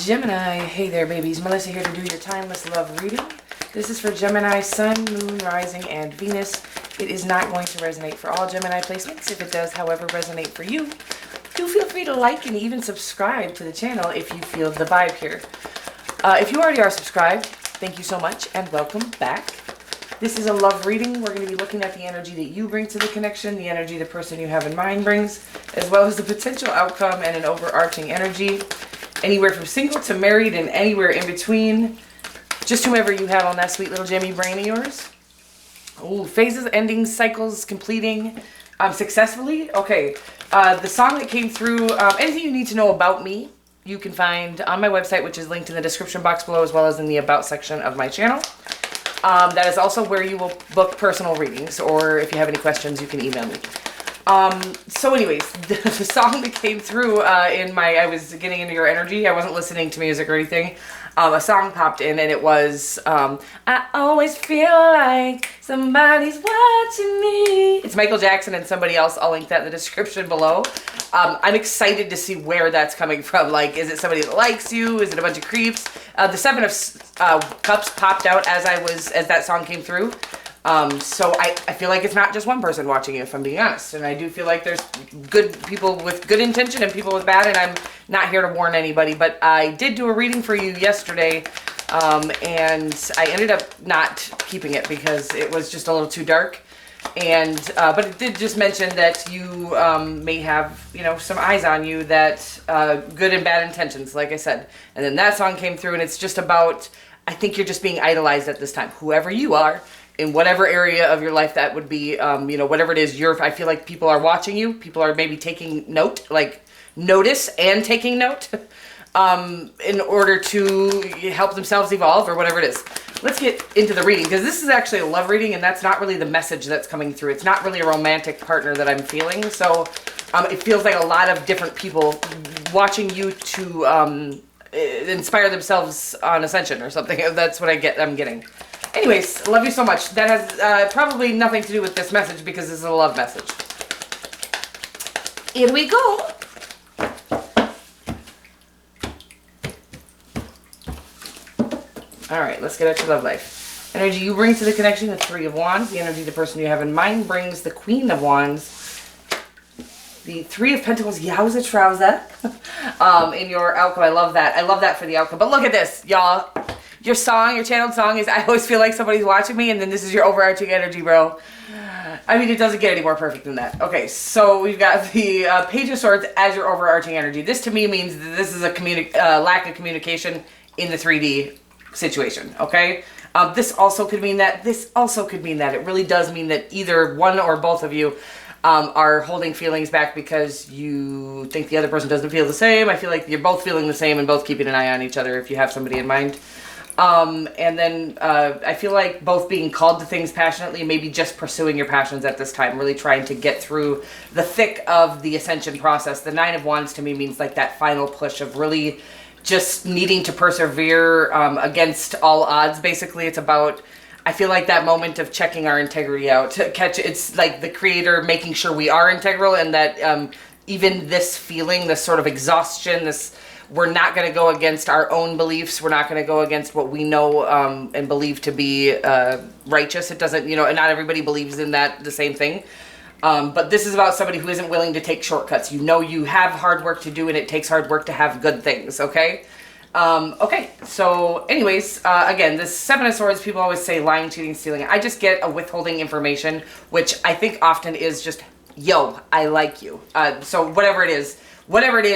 Gemini, hey there babies, Melissa here to do your timeless love reading. This is for Gemini, Sun, Moon, Rising, and Venus. It is not going to resonate for all Gemini placements. If it does, however, resonate for you, do feel free to like and even subscribe to the channel if you feel the vibe here. If you already are subscribed, thank you so much and welcome back. This is a love reading. We're going to be looking at the energy that you bring to the connection, the energy the person you have in mind brings, as well as the potential outcome and an overarching energy. Anywhere from single to married and anywhere in between. Just whomever you have on that sweet little Gemmy brain of yours. Ooh, phases, endings, cycles, completing successfully. Okay, the song that came through, anything you need to know about me, you can find on my website, which is linked in the description box below, as well as in the About section of my channel. That is also where you will book personal readings, or if you have any questions, you can email me. So anyways, the song that came through I was getting into your energy. I wasn't listening to music or anything. A song popped in and it was, I always feel like somebody's watching me. It's Michael Jackson and somebody else. I'll link that in the description below. I'm excited to see where that's coming from. Like, is it somebody that likes you? Is it a bunch of creeps? The Seven of Cups popped out as that song came through. So I feel like it's not just one person watching it, if I'm being honest. And I do feel like there's good people with good intention and people with bad, and I'm not here to warn anybody. But I did do a reading for you yesterday, and I ended up not keeping it because it was just a little too dark. And but it did just mention that you may have, some eyes on you that good and bad intentions, like I said. And then that song came through, and it's just about, I think you're just being idolized at this time, whoever you are. In whatever area of your life that would be, whatever it is, I feel like people are watching you. People are maybe taking note, like notice and taking note in order to help themselves evolve or whatever it is. Let's get into the reading, because this is actually a love reading, and that's not really the message that's coming through. It's not really a romantic partner that I'm feeling. So it feels like a lot of different people watching you to inspire themselves on ascension or something. That's what I'm getting. Anyways, love you so much. That has probably nothing to do with this message because this is a love message. Here we go. All right, let's get out your love life. Energy you bring to the connection, the Three of Wands. The energy the person you have in mind brings, the Queen of Wands. The Three of Pentacles, yowza trouser. In your outcome. I love that. I love that for the outcome. But look at this, y'all. Your channeled song is, I always feel like somebody's watching me, and then this is your overarching energy, bro. I mean, it doesn't get any more perfect than that. Okay, so we've got the Page of Swords as your overarching energy. This to me means that this is a lack of communication in the 3D situation, okay? This also could mean that. This also could mean that. It really does mean that either one or both of you are holding feelings back because you think the other person doesn't feel the same. I feel like you're both feeling the same and both keeping an eye on each other if you have somebody in mind. And then I feel like both being called to things passionately, maybe just pursuing your passions at this time, really trying to get through the thick of the ascension process. The Nine of Wands to me means like that final push of really just needing to persevere against all odds. Basically, it's about, I feel like that moment of checking our integrity out. It's like the creator making sure we are integral, and that even this feeling, this sort of exhaustion, we're not going to go against our own beliefs. We're not going to go against what we know and believe to be righteous. It doesn't, not everybody believes in the same thing. But this is about somebody who isn't willing to take shortcuts. You have hard work to do, and it takes hard work to have good things, okay? Okay, so anyways, again, this Seven of Swords, people always say lying, cheating, stealing. I just get a withholding information, which I think often is just, yo, I like you. So whatever it is,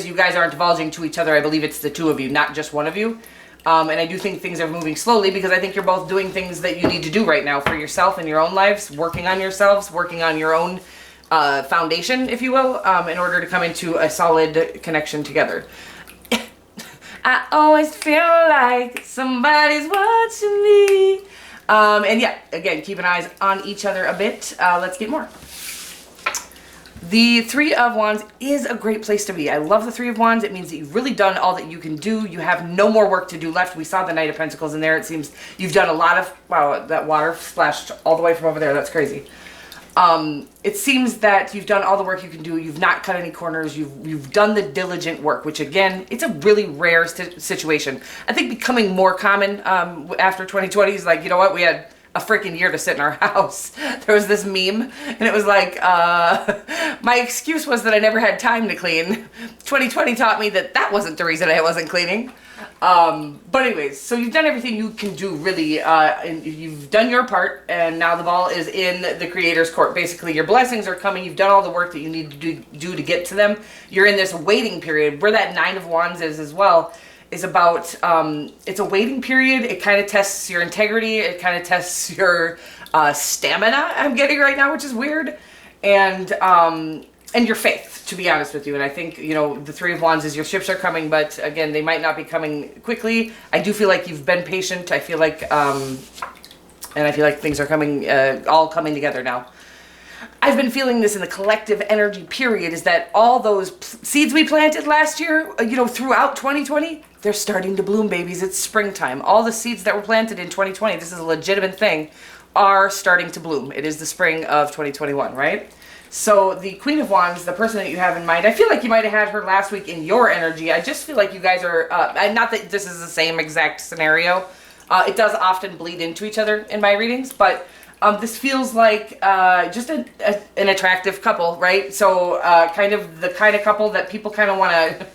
you guys aren't divulging to each other. I believe it's the two of you, not just one of you. And I do think things are moving slowly because I think you're both doing things that you need to do right now for yourself in your own lives, working on yourselves, working on your own foundation, if you will, in order to come into a solid connection together. I always feel like somebody's watching me. And yeah, again, keep an eye on each other a bit. Let's get more. The Three of Wands is a great place to be. I love the Three of Wands. It means that you've really done all that you can do. You have no more work to do left. We saw the Knight of Pentacles in there. It seems you've done a lot of, wow, that water splashed all the way from over there. That's crazy. It seems that you've done all the work you can do. You've not cut any corners. You've done the diligent work, which again, it's a really rare situation. I think becoming more common after 2020 is like, you know what, we had a freaking year to sit in our house. There was this meme and it was like, my excuse was that I never had time to clean. 2020 taught me that that wasn't the reason I wasn't cleaning. But anyways, so you've done everything you can do really, and you've done your part, and now the ball is in the creator's court. Basically, your blessings are coming. You've done all the work that you need to do to get to them. You're in this waiting period where that Nine of Wands is as well. Is about, it's a waiting period. It kind of tests your integrity. It kind of tests your stamina, I'm getting right now, which is weird. And your faith, to be honest with you. And I think, you know, the Three of Wands is your ships are coming, but again, they might not be coming quickly. I do feel like you've been patient. I feel like, and I feel like things are coming, all coming together now. I've been feeling this in the collective energy period, is that all those seeds we planted last year, you know, throughout 2020, they're starting to bloom, babies. It's springtime. All the seeds that were planted in 2020, this is a legitimate thing, are starting to bloom. It is the spring of 2021, right? So the Queen of Wands, the person that you have in mind, I feel like you might have had her last week in your energy. I just feel like you guys are, not that this is the same exact scenario. It does often bleed into each other in my readings, but this feels like just an attractive couple, right? So kind of the kind of couple that people kind of want to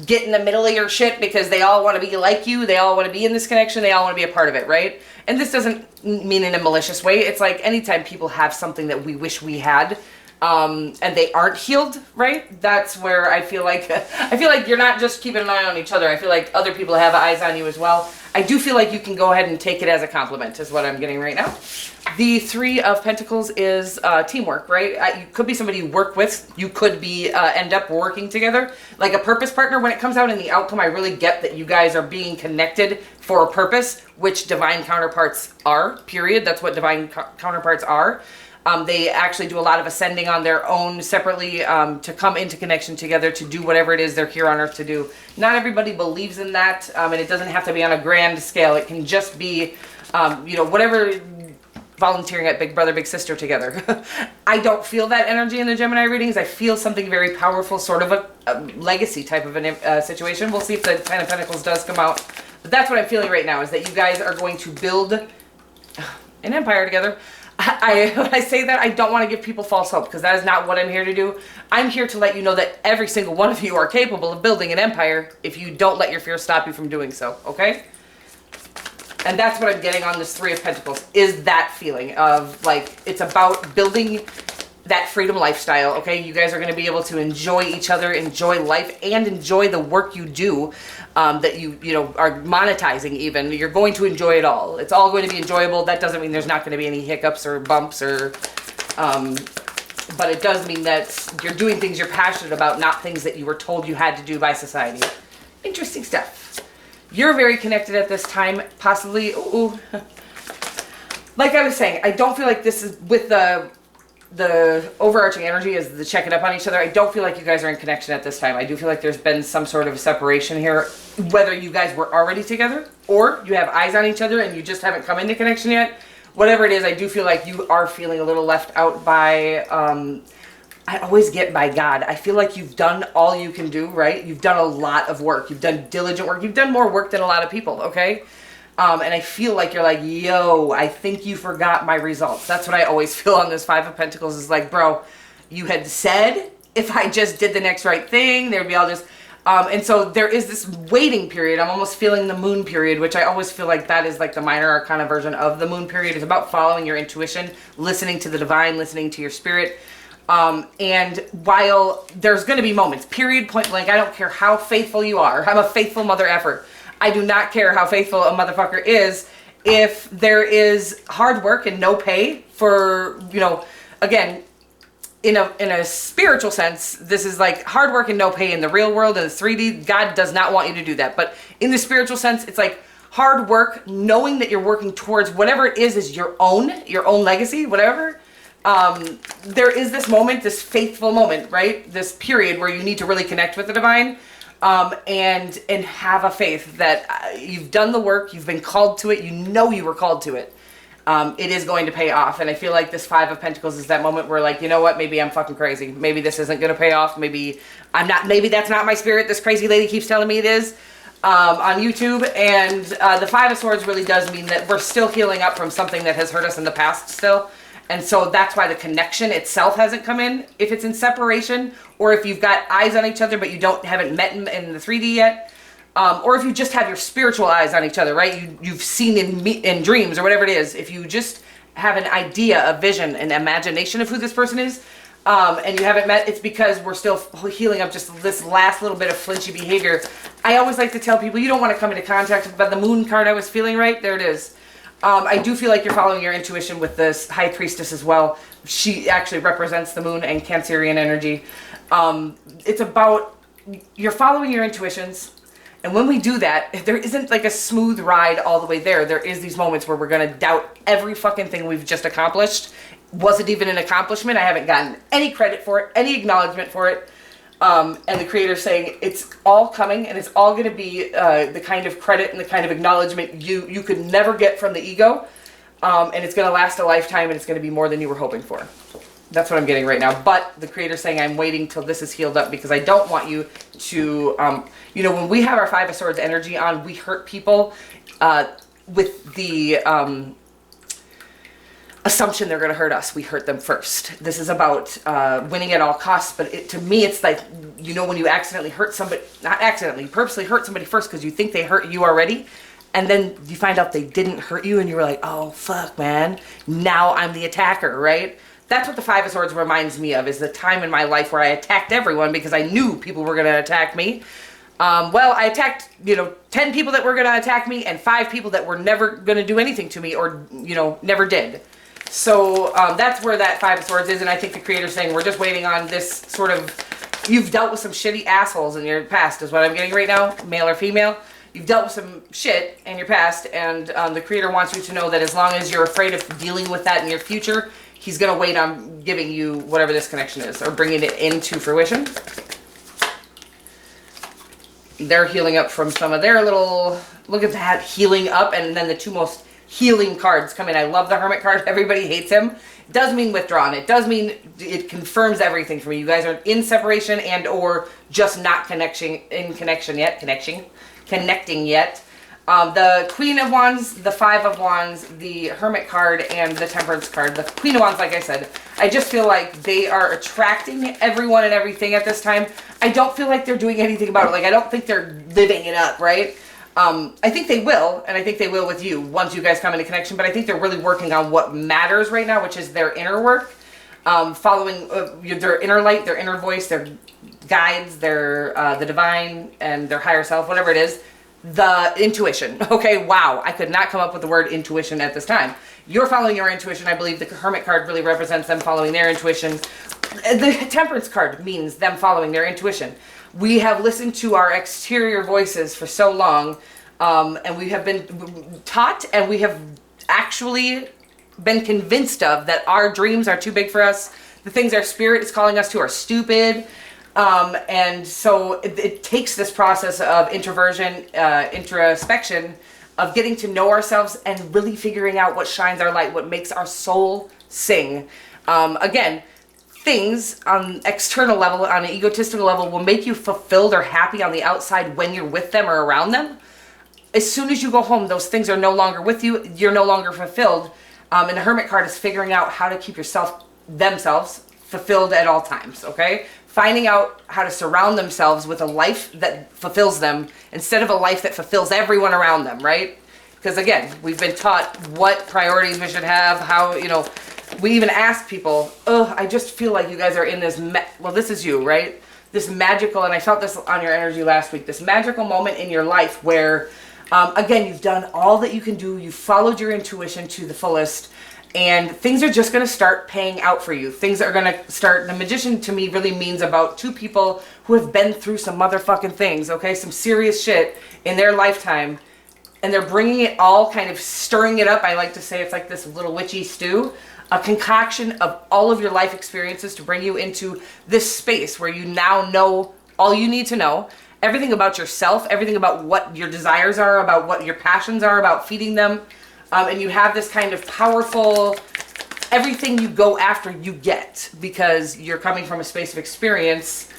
get in the middle of your shit because they all want to be like you. They all want to be in this connection. They all want to be a part of it, right? And this doesn't mean in a malicious way. It's like anytime people have something that we wish we had, and they aren't healed, right? That's where I feel like you're not just keeping an eye on each other. I feel like other people have eyes on you as well. I do feel like you can go ahead and take it as a compliment is what I'm getting right now. The Three of Pentacles is teamwork, right? You could be somebody you work with. You could be end up working together. Like a purpose partner, when it comes out in the outcome, I really get that you guys are being connected for a purpose, which divine counterparts are, period. That's what divine counterparts are. They actually do a lot of ascending on their own separately to come into connection together to do whatever it is they're here on earth to do. Not everybody believes in that, and it doesn't have to be on a grand scale. It can just be, you know, whatever, volunteering at Big Brother, Big Sister together. I don't feel that energy in the Gemini readings. I feel something very powerful, sort of a legacy type of a situation. We'll see if the Ten of Pentacles does come out. But that's what I'm feeling right now, is that you guys are going to build an empire together. When I say that, I don't want to give people false hope, because that is not what I'm here to do. I'm here to let you know that every single one of you are capable of building an empire if you don't let your fear stop you from doing so, okay? And that's what I'm getting on this Three of Pentacles, is that feeling of, like, it's about building that freedom lifestyle, okay? You guys are going to be able to enjoy each other, enjoy life, and enjoy the work you do that you know, are monetizing even. You're going to enjoy it all. It's all going to be enjoyable. That doesn't mean there's not going to be any hiccups or bumps or, but it does mean that you're doing things you're passionate about, not things that you were told you had to do by society. Interesting stuff. You're very connected at this time, possibly. Ooh. Like I was saying, I don't feel like this is with the overarching energy is the checking up on each other. I don't feel like you guys are in connection at this time. I do feel like there's been some sort of separation here, whether you guys were already together or you have eyes on each other and you just haven't come into connection yet. Whatever it is, I do feel like you are feeling a little left out by, I always get by God. I feel like you've done all you can do, right? You've done a lot of work. You've done diligent work. You've done more work than a lot of people, okay? And I feel like you're like, yo, I think you forgot my results. That's what I always feel on this Five of Pentacles, is like, bro, you had said if I just did the next right thing, there'd be all this. And so there is this waiting period. I'm almost feeling the moon period, which I always feel like that is like the minor arcana version of the moon period. It's about following your intuition, listening to the divine, listening to your spirit. And while there's going to be moments, period, point blank, I don't care how faithful you are. I'm a faithful mother effer. I do not care how faithful a motherfucker is if there is hard work and no pay for, you know, again, in a spiritual sense, this is like hard work and no pay in the real world. In the 3D, God does not want you to do that. But in the spiritual sense, it's like hard work, knowing that you're working towards whatever it is your own legacy, whatever. There is this moment, this faithful moment, right? This period where you need to really connect with the divine. And have a faith that you've done the work, you've been called to it, you know you were called to it. it is going to pay off. And I feel like this Five of Pentacles is that moment where, like, you know what, maybe I'm fucking crazy. Maybe this isn't going to pay off. Maybe I'm not, maybe that's not my spirit. This crazy lady keeps telling me it is on YouTube. And the Five of Swords really does mean that we're still healing up from something that has hurt us in the past still. And so that's why the connection itself hasn't come in. If it's in separation, or if you've got eyes on each other, but you haven't met in the 3D yet, or if you just have your spiritual eyes on each other, right? You've seen in dreams or whatever it is. If you just have an idea, a vision, an imagination of who this person is, and you haven't met, it's because we're still healing up just this last little bit of flinchy behavior. I always like to tell people, you don't want to come into contact with, but the moon card I was feeling, right? There it is. I do feel like you're following your intuition with this High Priestess as well. She actually represents the moon and Cancerian energy. It's about, you're following your intuitions. And when we do that, there isn't like a smooth ride all the way there. There is these moments where we're going to doubt every fucking thing we've just accomplished. Was it even an accomplishment? I haven't gotten any credit for it, any acknowledgement for it. And the creator's saying it's all coming, and it's all going to be the kind of credit and the kind of acknowledgement you could never get from the ego. And it's going to last a lifetime, and it's going to be more than you were hoping for. That's what I'm getting right now. But the creator's saying I'm waiting till this is healed up, because I don't want you to, you know, when we have our Five of Swords energy on, we hurt people with the assumption they're going to hurt us. We hurt them first. This is about winning at all costs. But to me, it's like, you know, when you accidentally hurt somebody, not accidentally, purposely hurt somebody first because you think they hurt you already. And then you find out they didn't hurt you, and you were like, oh, fuck, man. Now I'm the attacker, right? That's what the Five of Swords reminds me of, is the time in my life where I attacked everyone because I knew people were going to attack me. Well, I attacked, 10 people that were going to attack me and 5 people that were never going to do anything to me, or, never did. So that's where that Five of Swords is, and I think the creator's saying we're just waiting on this sort of, you've dealt with some shitty assholes in your past, is what I'm getting right now, male or female. You've dealt with some shit in your past, and the creator wants you to know that as long as you're afraid of dealing with that in your future, he's going to wait on giving you whatever this connection is, or bringing it into fruition. They're healing up from some of their little, look at that, healing up, and then the two most healing cards come in. I love the Hermit card. Everybody hates him. It does mean withdrawn. It does mean it confirms everything for me. You guys are in separation and or just not connecting yet. The Queen of Wands, the Five of Wands, the Hermit card, and the Temperance card. The Queen of Wands, like I said, I just feel like they are attracting everyone and everything at this time. I don't feel like they're doing anything about it. Like, I don't think they're living it up, right? I think they will, and I think they will with you once you guys come into connection, but I think they're really working on what matters right now, which is their inner work, following their inner light, their inner voice, their guides, their the divine, and their higher self, whatever it is. The intuition. Okay, wow. I could not come up with the word intuition at this time. You're following your intuition. I believe the Hermit card really represents them following their intuition. The Temperance card means them following their intuition. We have listened to our exterior voices for so long, and we have been taught, and we have actually been convinced of that our dreams are too big for us. The things our spirit is calling us to are stupid. And so it takes this process of introspection, of getting to know ourselves and really figuring out what shines our light, what makes our soul sing. Again, things on external level, on an egotistical level, will make you fulfilled or happy on the outside when you're with them or around them. As soon as you go home, those things are no longer with you. You're no longer fulfilled. And the Hermit card is figuring out how to keep themselves fulfilled at all times, okay? Finding out how to surround themselves with a life that fulfills them instead of a life that fulfills everyone around them, right? Because again, we've been taught what priorities we should have, how, we even ask people, oh, I just feel like you guys are in this, well, this is you, right? This magical, and I felt this on your energy last week, this magical moment in your life where, again, you've done all that you can do, you've followed your intuition to the fullest, and things are just going to start paying out for you. Things are going to start, the Magician to me really means about two people who have been through some motherfucking things, okay? Some serious shit in their lifetime. And they're bringing it all, kind of stirring it up. I like to say it's like this little witchy stew. A concoction of all of your life experiences to bring you into this space where you now know all you need to know. Everything about yourself, everything about what your desires are, about what your passions are, about feeding them. And you have this kind of powerful, everything you go after you get because you're coming from a space of experience.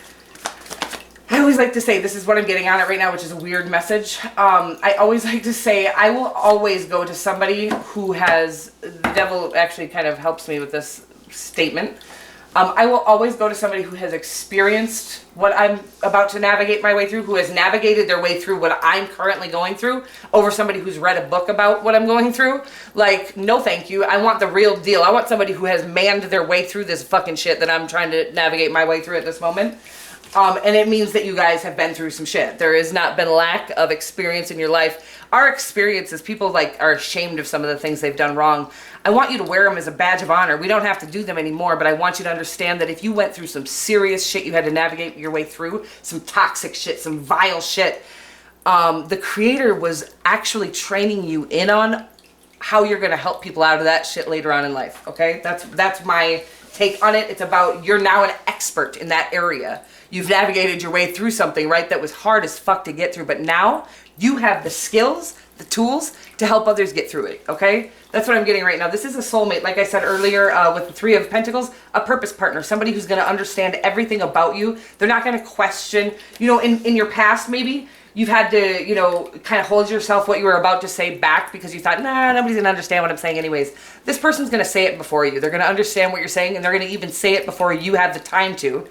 I always like to say, this is what I'm getting on it right now, which is a weird message. I always like to say, I will always go to somebody who has, the devil actually kind of helps me with this statement. I will always go to somebody who has experienced what I'm about to navigate my way through, who has navigated their way through what I'm currently going through, over somebody who's read a book about what I'm going through. Like, no thank you. I want the real deal. I want somebody who has manned their way through this fucking shit that I'm trying to navigate my way through at this moment. And it means that you guys have been through some shit. There has not been a lack of experience in your life. Our experiences, people like are ashamed of some of the things they've done wrong. I want you to wear them as a badge of honor. We don't have to do them anymore, but I want you to understand that if you went through some serious shit you had to navigate your way through, some toxic shit, some vile shit, the creator was actually training you in on how you're going to help people out of that shit later on in life. Okay? That's my take on it. It's about, you're now an expert in that area. You've navigated your way through something, right, that was hard as fuck to get through, but now you have the skills, the tools to help others get through it, okay? That's what I'm getting right now. This is a soulmate, like I said earlier, with the Three of Pentacles, a purpose partner, somebody who's going to understand everything about you. They're not going to question, you know, in your past maybe, you've had to, you know, kind of hold yourself what you were about to say back because you thought, nah, nobody's going to understand what I'm saying anyways. This person's going to say it before you. They're going to understand what you're saying, and they're going to even say it before you have the time to.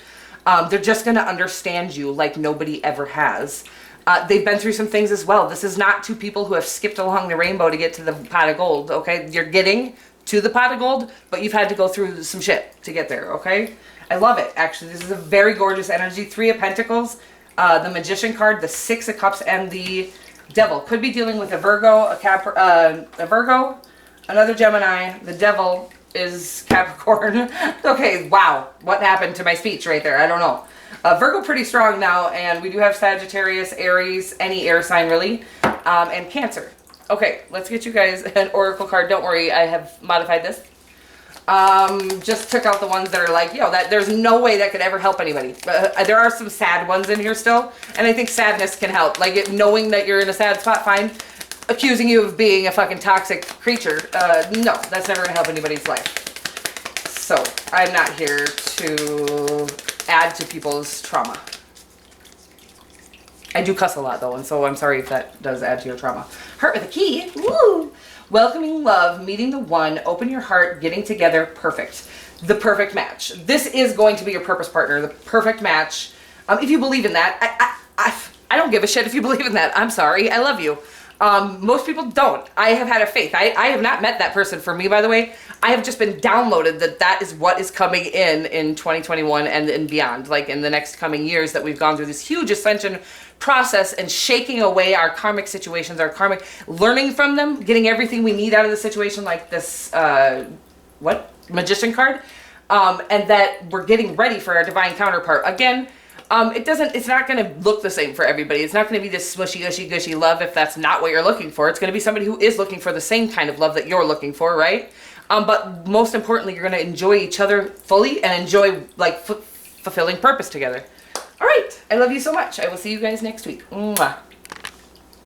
They're just going to understand you like nobody ever has. They've been through some things as well. This is not two people who have skipped along the rainbow to get to the pot of gold, okay? You're getting to the pot of gold, but you've had to go through some shit to get there, okay? I love it, actually. This is a very gorgeous energy. Three of Pentacles, the Magician card, the Six of Cups, and the Devil. Could be dealing with a Virgo, a Virgo, another Gemini, the Devil is Capricorn. Okay, wow. What happened to my speech right there? I don't know. Virgo pretty strong now, and we do have Sagittarius, Aries, any air sign really, and Cancer. Okay, let's get you guys an oracle card. Don't worry, I have modified this. Just took out the ones that are like, yo, that there's no way that could ever help anybody. There are some sad ones in here still, and I think sadness can help. Like, knowing that you're in a sad spot, fine. Accusing you of being a fucking toxic creature, no, that's never gonna help anybody's life. So, I'm not here to add to people's trauma. I do cuss a lot though, and so I'm sorry if that does add to your trauma. Heart with a key, woo! Welcoming love, meeting the one, open your heart, getting together, perfect. The perfect match. This is going to be your purpose partner, the perfect match. If you believe in that, I don't give a shit if you believe in that. I'm sorry, I love you. Most people don't. I have had a faith. I have not met that person for me, by the way. I have just been downloaded that is what is coming in 2021 and beyond. Like in the next coming years that we've gone through this huge ascension process and shaking away our karmic situations, our karmic, learning from them, getting everything we need out of the situation, like this, Magician card. And that we're getting ready for our divine counterpart. Again, it's not going to look the same for everybody. It's not going to be this smushy, gushy, gushy love if that's not what you're looking for. It's going to be somebody who is looking for the same kind of love that you're looking for, right? But most importantly, you're going to enjoy each other fully and enjoy, like, fulfilling purpose together. All right. I love you so much. I will see you guys next week. Mwah.